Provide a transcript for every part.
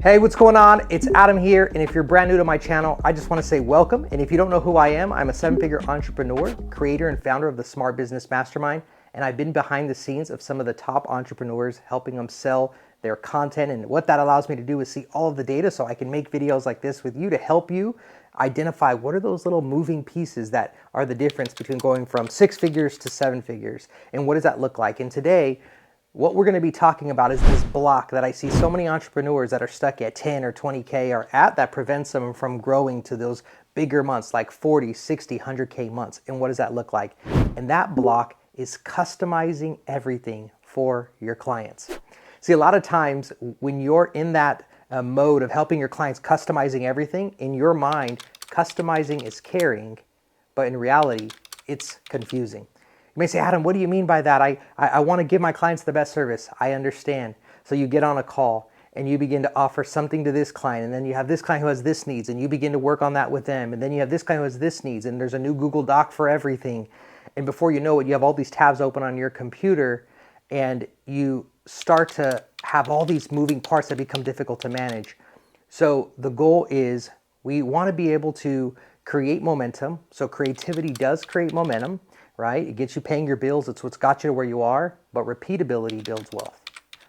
Hey, what's going on? It's Adam here, and if you're brand new to my channel, I just want to say welcome. And if you don't know who I am, I'm a seven-figure entrepreneur, creator and founder of the Smart Business Mastermind, and I've been behind the scenes of some of the top entrepreneurs, helping them sell their content. And what that allows me to do is see all of the data so I can make videos like this with you to help you identify what are those little moving pieces that are the difference between going from 6 figures to 7 figures, and what does that look like? And today, what we're going to be talking about is this block that I see so many entrepreneurs that are stuck at 10 or 20K are at that prevents them from growing to those bigger months like 40, 60, 100K months. And what does that look like? And that block is customizing everything for your clients. See, a lot of times when you're in that mode of helping your clients customizing everything, in your mind, customizing is caring, but in reality, it's confusing. You may say, Adam, what do you mean by that? I want to give my clients the best service. I understand. So you get on a call and you begin to offer something to this client, and then you have this client who has this needs, and you begin to work on that with them, and then you have this client who has this needs, and there's a new Google Doc for everything. And before you know it, you have all these tabs open on your computer, and you start to have all these moving parts that become difficult to manage. So the goal is we want to be able to create momentum. So creativity does create momentum. Right? It gets you paying your bills. It's what's got you to where you are, but repeatability builds wealth.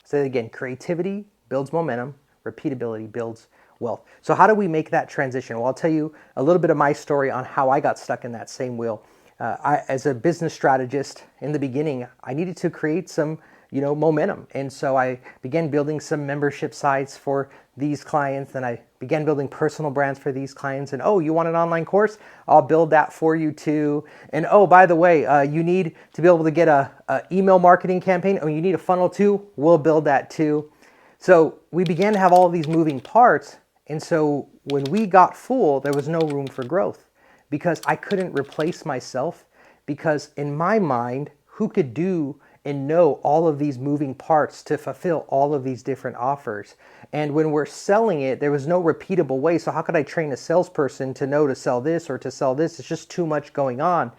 Say it again, creativity builds momentum, repeatability builds wealth. So how do we make that transition? Well, I'll tell you a little bit of my story on how I got stuck in that same wheel. As a business strategist in the beginning, I needed to create some momentum. And so I began building some membership sites for these clients, and I began building personal brands for these clients. And oh, you want an online course? I'll build that for you too. And oh, by the way, you need to be able to get a email marketing campaign. Oh, you need a funnel too? We'll build that too. So we began to have all of these moving parts. And so when we got full, there was no room for growth because I couldn't replace myself, because in my mind, who could do and know all of these moving parts to fulfill all of these different offers? And when we're selling it, there was no repeatable way. So how could I train a salesperson to know to sell this or to sell this? It's just too much going on.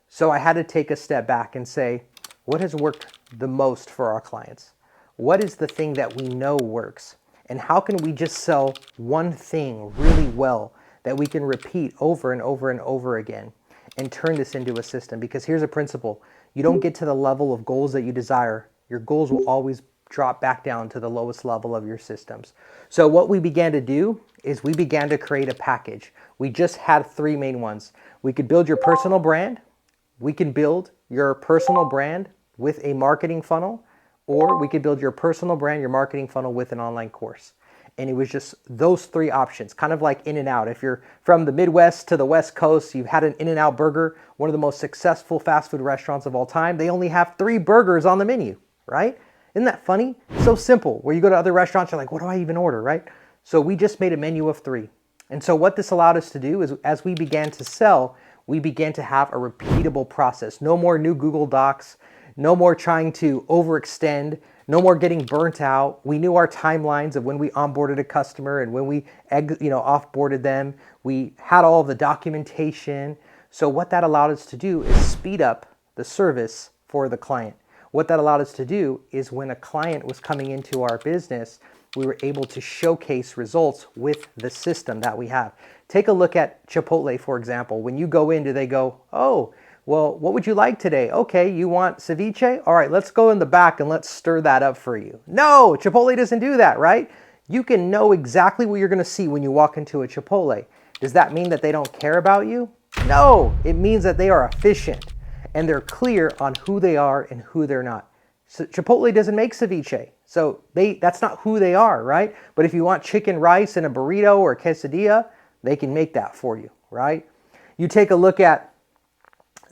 So I had to take a step back and say, what has worked the most for our clients? What is the thing that we know works? And how can we just sell one thing really well that we can repeat over and over and over again and turn this into a system? Because here's a principle. You don't get to the level of goals that you desire. Your goals will always drop back down to the lowest level of your systems. So what we began to do is we began to create a package. We just had 3 main ones. We could build your personal brand. We can build your personal brand with a marketing funnel, or we could build your personal brand, your marketing funnel with an online course. And it was just those 3 options, kind of like In-N-Out. If you're from the Midwest to the West Coast, you've had an In-N-Out burger, one of the most successful fast food restaurants of all time. They only have 3 burgers on the menu, right? Isn't that funny? So simple. Where you go to other restaurants, you're like, what do I even order, right? So we just made a menu of 3. And so what this allowed us to do is, as we began to sell, we began to have a repeatable process. No more new Google Docs, no more trying to overextend, no more getting burnt out. We knew our timelines of when we onboarded a customer and when we offboarded them. We had all of the documentation. So what that allowed us to do is speed up the service for the client. What that allowed us to do is when a client was coming into our business, we were able to showcase results with the system that we have. Take a look at Chipotle, for example. When you go in, do they go, oh, well, what would you like today? Okay, you want ceviche? All right, let's go in the back and let's stir that up for you. No, Chipotle doesn't do that, right? You can know exactly what you're going to see when you walk into a Chipotle. Does that mean that they don't care about you? No, it means that they are efficient and they're clear on who they are and who they're not. So Chipotle doesn't make ceviche, so that's not who they are, right? But if you want chicken rice and a burrito or a quesadilla, they can make that for you, right? You take a look at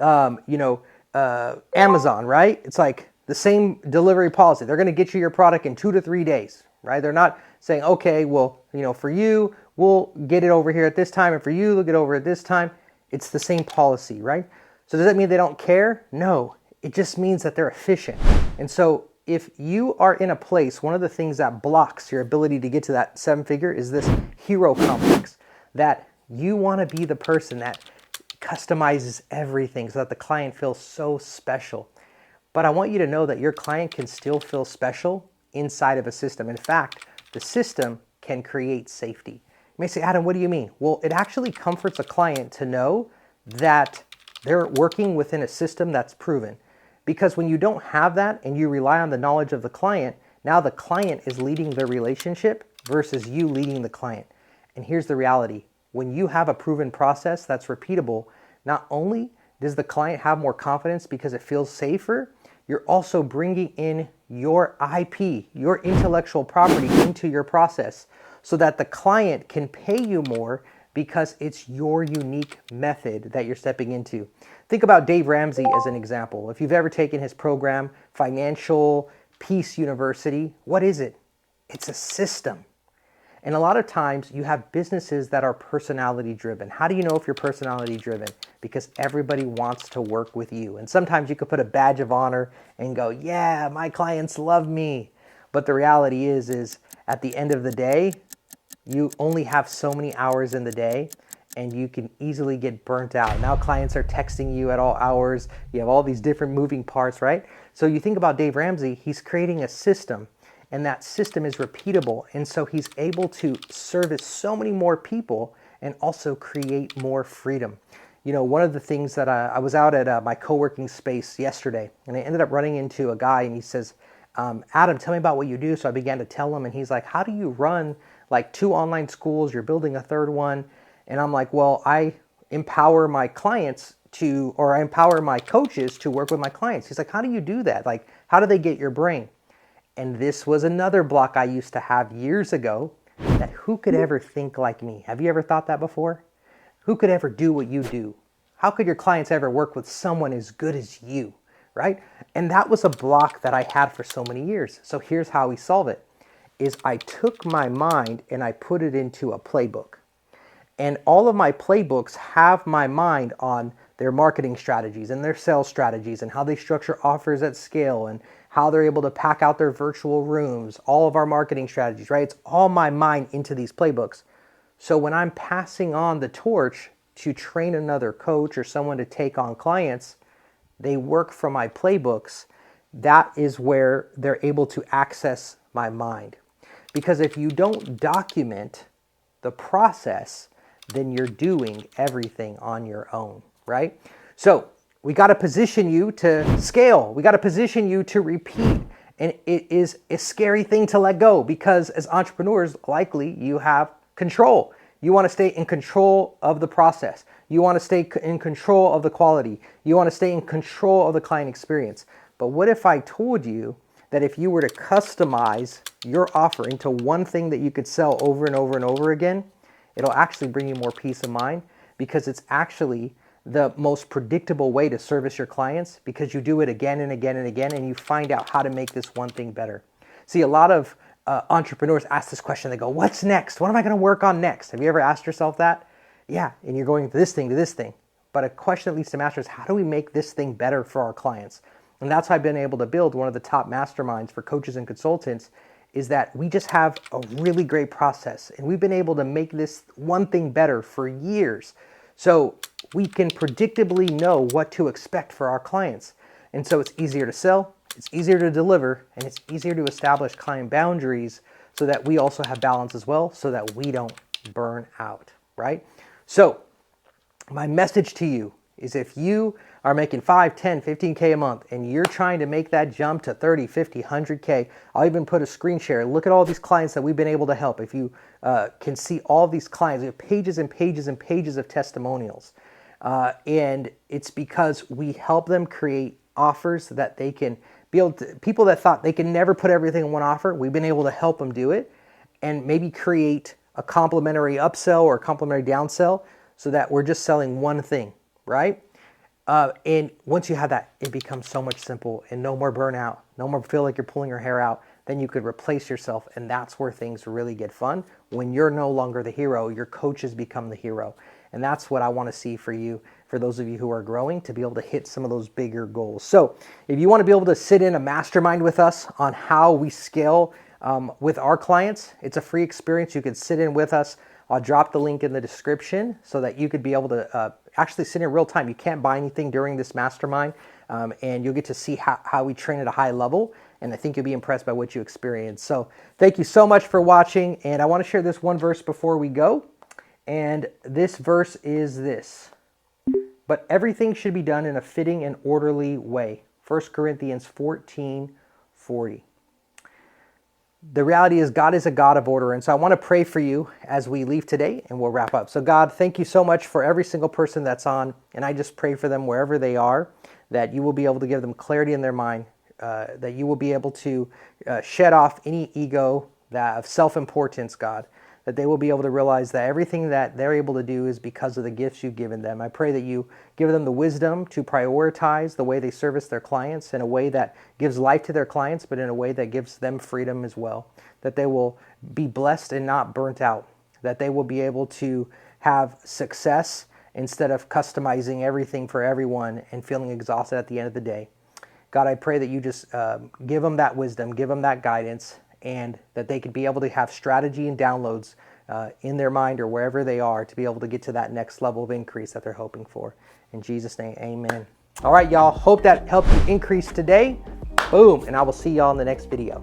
Amazon, right? It's like the same delivery policy. They're going to get you your product in 2 to 3 days, right? They're not saying, okay, well, for you, we'll get it over here at this time, and for you, they'll get over at this time. It's the same policy, right? So does that mean they don't care? No, it just means that they're efficient. And so if you are in a place, one of the things that blocks your ability to get to that 7-figure is this hero complex, that you want to be the person that customizes everything so that the client feels so special. But I want you to know that your client can still feel special inside of a system. In fact, the system can create safety. You may say, Adam, what do you mean? Well, it actually comforts a client to know that they're working within a system that's proven. Because when you don't have that and you rely on the knowledge of the client, now the client is leading the relationship versus you leading the client. And here's the reality. When you have a proven process that's repeatable, not only does the client have more confidence because it feels safer, you're also bringing in your IP, your intellectual property into your process so that the client can pay you more because it's your unique method that you're stepping into. Think about Dave Ramsey as an example. If you've ever taken his program, Financial Peace University, what is it? It's a system. And a lot of times you have businesses that are personality driven. How do you know if you're personality driven? Because everybody wants to work with you. And sometimes you could put a badge of honor and go, yeah, my clients love me. But the reality is at the end of the day, you only have so many hours in the day and you can easily get burnt out. Now clients are texting you at all hours. You have all these different moving parts, right? So you think about Dave Ramsey, he's creating a system. And that system is repeatable. And so he's able to service so many more people and also create more freedom. You know, one of the things that I was out at my co-working space yesterday, and I ended up running into a guy and he says, Adam, tell me about what you do. So I began to tell him and he's like, how do you run like 2 online schools? You're building a 3rd one. And I'm like, well, I empower my clients I empower my coaches to work with my clients. He's like, how do you do that? Like, how do they get your brain? And this was another block I used to have years ago, that who could ever think like me? Have you ever thought that before? Who could ever do what you do? How could your clients ever work with someone as good as you, right? And that was a block that I had for so many years. So here's how we solve it, is I took my mind and I put it into a playbook. And all of my playbooks have my mind on their marketing strategies and their sales strategies and how they structure offers at scale and how they're able to pack out their virtual rooms, all of our marketing strategies, right? It's all my mind into these playbooks. So when I'm passing on the torch to train another coach or someone to take on clients, they work from my playbooks. That is where they're able to access my mind. Because if you don't document the process, then you're doing everything on your own, right? So we got to position you to scale. We got to position you to repeat. And it is a scary thing to let go because as entrepreneurs, likely you have control. You want to stay in control of the process. You want to stay in control of the quality. You want to stay in control of the client experience. But what if I told you that if you were to customize your offer into one thing that you could sell over and over and over again, it'll actually bring you more peace of mind because it's actually the most predictable way to service your clients because you do it again and again and again and you find out how to make this one thing better. See, a lot of entrepreneurs ask this question. They go, what's next? What am I going to work on next? Have you ever asked yourself that? Yeah, and you're going to this thing. But a question that leads to master is how do we make this thing better for our clients? And that's how I've been able to build one of the top masterminds for coaches and consultants is that we just have a really great process and we've been able to make this one thing better for years. So we can predictably know what to expect for our clients. And so it's easier to sell, it's easier to deliver, and it's easier to establish client boundaries so that we also have balance as well so that we don't burn out, right? So my message to you is if you are making 5, 10, 15K a month and you're trying to make that jump to 30, 50, 100K, I'll even put a screen share. Look at all these clients that we've been able to help. If you can see all these clients, we have pages and pages and pages of testimonials. And it's because we help them create offers that they can be able to, people that thought they can never put everything in one offer, we've been able to help them do it and maybe create a complimentary upsell or a complimentary downsell so that we're just selling one thing, right? And once you have that, it becomes so much simple and no more burnout, no more feel like you're pulling your hair out. Then you could replace yourself. And that's where things really get fun. When you're no longer the hero, your coaches become the hero. And that's what I want to see for you, for those of you who are growing, to be able to hit some of those bigger goals. So if you want to be able to sit in a mastermind with us on how we scale with our clients, it's a free experience. You can sit in with us. I'll drop the link in the description so that you could be able to actually sit in real time. You can't buy anything during this mastermind, and you'll get to see how we train at a high level. and I think you'll be impressed by what you experience. So thank you so much for watching, and I want to share this one verse before we go, and this verse is this: but everything should be done in a fitting and orderly way. 1 Corinthians 14:40. The reality is God is a God of order, and so I want to pray for you as we leave today, and we'll wrap up. So God, thank you so much for every single person that's on, and I just pray for them wherever they are, that you will be able to give them clarity in their mind, that you will be able to shed off any ego of self-importance, God, that they will be able to realize that everything that they're able to do is because of the gifts you've given them. I pray that you give them the wisdom to prioritize the way they service their clients in a way that gives life to their clients, but in a way that gives them freedom as well. That they will be blessed and not burnt out. That they will be able to have success instead of customizing everything for everyone and feeling exhausted at the end of the day. God, I pray that you just give them that wisdom, give them that guidance, and that they could be able to have strategy and downloads in their mind or wherever they are to be able to get to that next level of increase that they're hoping for. In Jesus' name, amen. All right, y'all. Hope that helped you increase today. Boom. And I will see y'all in the next video.